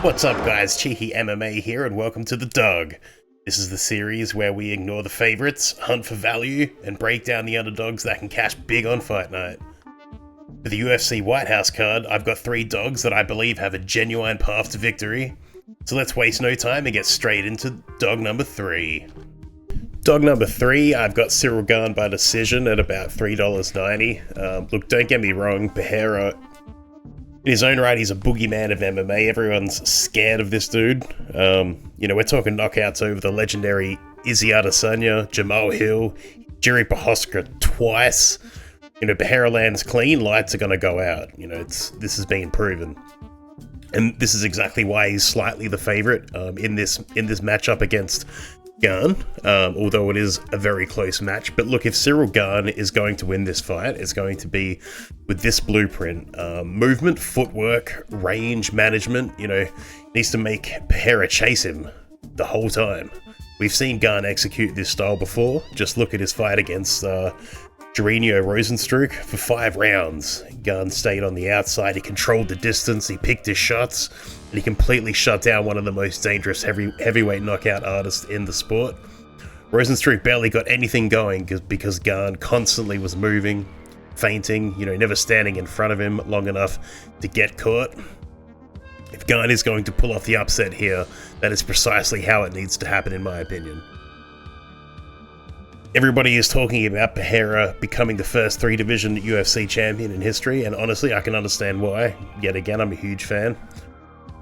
What's up guys, Cheeky MMA here and welcome to The Dog. This is the series where we ignore the favourites, hunt for value, and break down the underdogs that can cash big on fight night. For the UFC White House card, I've got 3 dogs that I believe have a genuine path to victory. So let's waste no time and get straight into dog number 3. Dog number 3, I've got Ciryl Gane by decision at about $3.90. Look, don't get me wrong, Pereira, in his own right, he's a boogeyman of MMA. Everyone's scared of this dude. We're talking knockouts over the legendary Izzy Adesanya, Jamal Hill, Jiri Prochazka twice. Pereira lands clean, lights are going to go out. This has been proven. And this is exactly why he's slightly the favourite in this matchup against Gane, although it is a very close match. But look, if Ciryl Gane is going to win this fight, it's going to be with this blueprint. Movement, footwork, range management, needs to make Pereira chase him the whole time. We've seen Gane execute this style before. Just look at his fight against Jarinho Rosenstruck for 5 rounds. Gane stayed on the outside, he controlled the distance, he picked his shots, and he completely shut down one of the most dangerous heavyweight knockout artists in the sport. Rosenstruck barely got anything going because Gane constantly was moving, feinting, never standing in front of him long enough to get caught. If Gane is going to pull off the upset here, that is precisely how it needs to happen in my opinion. Everybody is talking about Pereira becoming the first 3-division UFC champion in history, and honestly, I can understand why. Yet again, I'm a huge fan.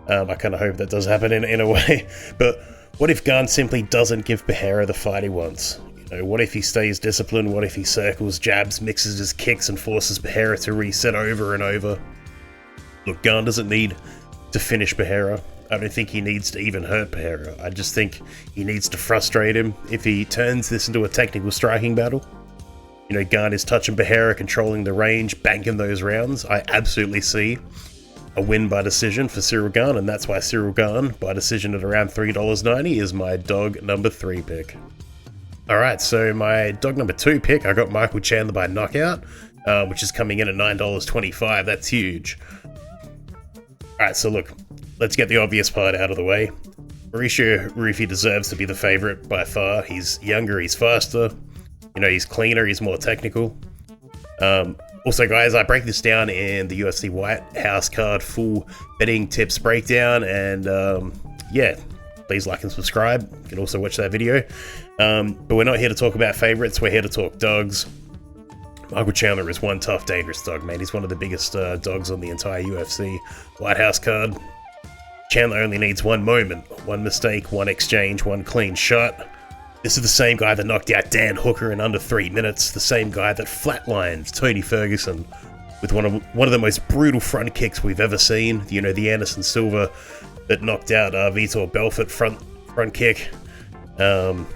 I kind of hope that does happen in a way. But what if Gane simply doesn't give Pereira the fight he wants? What if he stays disciplined? What if he circles, jabs, mixes his kicks, and forces Pereira to reset over and over? Look, Gane doesn't need to finish Pereira. I don't think he needs to even hurt Pereira. I just think he needs to frustrate him. If he turns this into a technical striking battle, Gane is touching Pereira, controlling the range, banking those rounds, I absolutely see a win by decision for Ciryl Gane, and that's why Ciryl Gane by decision at around $3.90 is my dog number 3 pick. Alright, so my dog number 2 pick, I got Michael Chandler by knockout, which is coming in at $9.25. That's huge. Alright, so look, let's get the obvious part out of the way. Mauricio Rufy deserves to be the favourite by far. He's younger, he's faster, he's cleaner, he's more technical. Also guys, I break this down in the UFC White House card full betting tips breakdown, and please like and subscribe. You can also watch that video. But we're not here to talk about favourites, we're here to talk dogs. Michael Chandler is one tough, dangerous dog, man. He's one of the biggest dogs on the entire UFC White House card. Chandler only needs one moment, one mistake, one exchange, one clean shot. This is the same guy that knocked out Dan Hooker in under 3 minutes, the same guy that flatlined Tony Ferguson with one of the most brutal front kicks we've ever seen. The Anderson Silva that knocked out Vitor Belfort front kick. The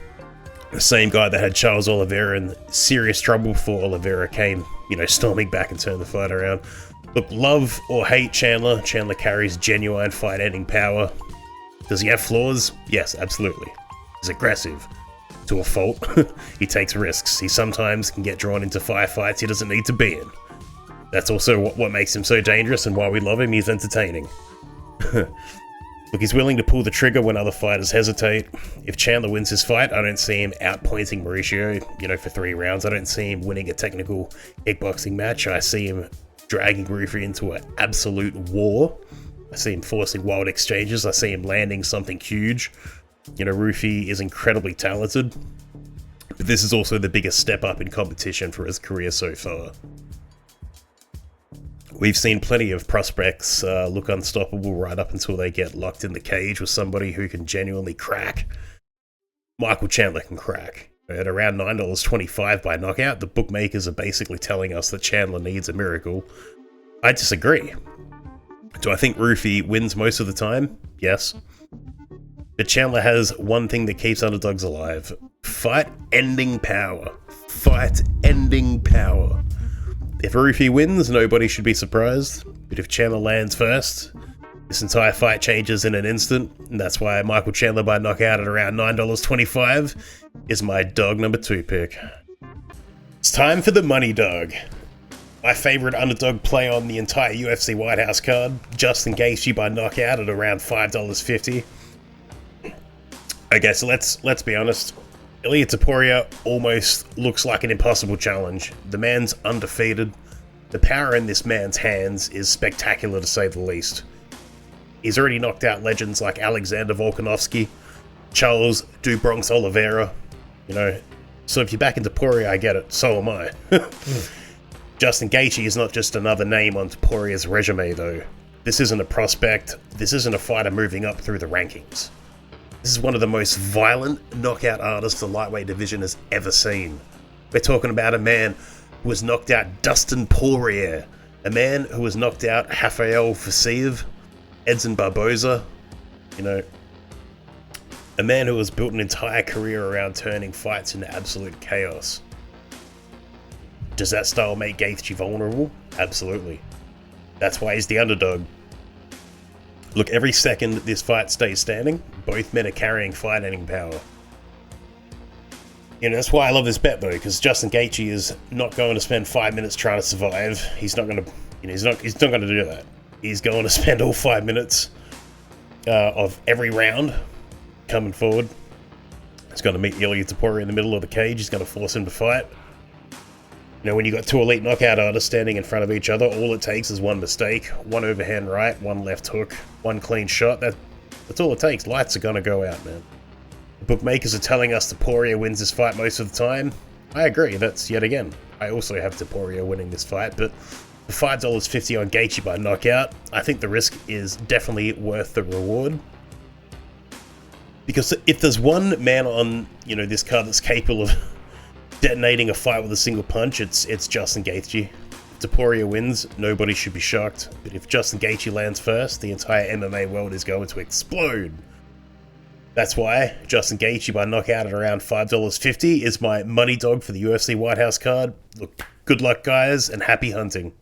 same guy that had Charles Oliveira in serious trouble before Oliveira came, storming back and turned the fight around. Look, love or hate Chandler, Chandler carries genuine fight-ending power. Does he have flaws? Yes, absolutely. He's aggressive, to a fault. He takes risks. He sometimes can get drawn into firefights he doesn't need to be in. That's also what makes him so dangerous and why we love him. He's entertaining. Look, he's willing to pull the trigger when other fighters hesitate. If Chandler wins his fight, I don't see him outpointing Mauricio, for 3 rounds. I don't see him winning a technical kickboxing match. I see him dragging Rufy into an absolute war. I see him forcing wild exchanges. I see him landing something huge. Rufy is incredibly talented, but this is also the biggest step up in competition for his career so far. We've seen plenty of prospects look unstoppable right up until they get locked in the cage with somebody who can genuinely crack. Michael Chandler can crack. At around $9.25 by knockout, the bookmakers are basically telling us that Chandler needs a miracle. I disagree. Do I think Rufy wins most of the time? Yes. But Chandler has one thing that keeps underdogs alive. Fight-ending power. Fight-ending power. If Rufy wins, nobody should be surprised. But if Chandler lands first, this entire fight changes in an instant, and that's why Michael Chandler by knockout at around $9.25 is my dog number 2 pick. It's time for the money dog. My favorite underdog play on the entire UFC White House card, Justin Gaethje by knockout at around $5.50. Okay, so let's be honest. Ilia Topuria almost looks like an impossible challenge. The man's undefeated. The power in this man's hands is spectacular to say the least. He's already knocked out legends like Alexander Volkanovski, Charles do Bronx Oliveira, you know. So if you're back in Topuria, I get it. So am I. Justin Gaethje is not just another name on Topuria's resume, though. This isn't a prospect. This isn't a fighter moving up through the rankings. This is one of the most violent knockout artists the lightweight division has ever seen. We're talking about a man who has knocked out Dustin Poirier, a man who has knocked out Rafael Fiziev, Edson Barboza, you know, a man who has built an entire career around turning fights into absolute chaos. Does that style make Gaethje vulnerable? Absolutely. That's why he's the underdog. Look, every second this fight stays standing, both men are carrying fight-ending power. You know, that's why I love this bet, though, because Justin Gaethje is not going to spend 5 minutes trying to survive. He's not going to, you know, he's not going to do that. He's going to spend all 5 minutes of every round coming forward. He's going to meet Ilia Topuria in the middle of the cage. He's going to force him to fight. You know, when you got two elite knockout artists standing in front of each other, all it takes is one mistake, one overhand right, one left hook, one clean shot. That's all it takes. Lights are going to go out, man. The bookmakers are telling us Topuria wins this fight most of the time. I agree. That's yet again. I also have Topuria winning this fight, but for $5.50 on Gaethje by knockout, I think the risk is definitely worth the reward. Because if there's one man on, you know, this card that's capable of detonating a fight with a single punch, it's Justin Gaethje. If Topuria wins, nobody should be shocked. But if Justin Gaethje lands first, the entire MMA world is going to explode. That's why Justin Gaethje by knockout at around $5.50 is my money dog for the UFC White House card. Look, good luck, guys, and happy hunting.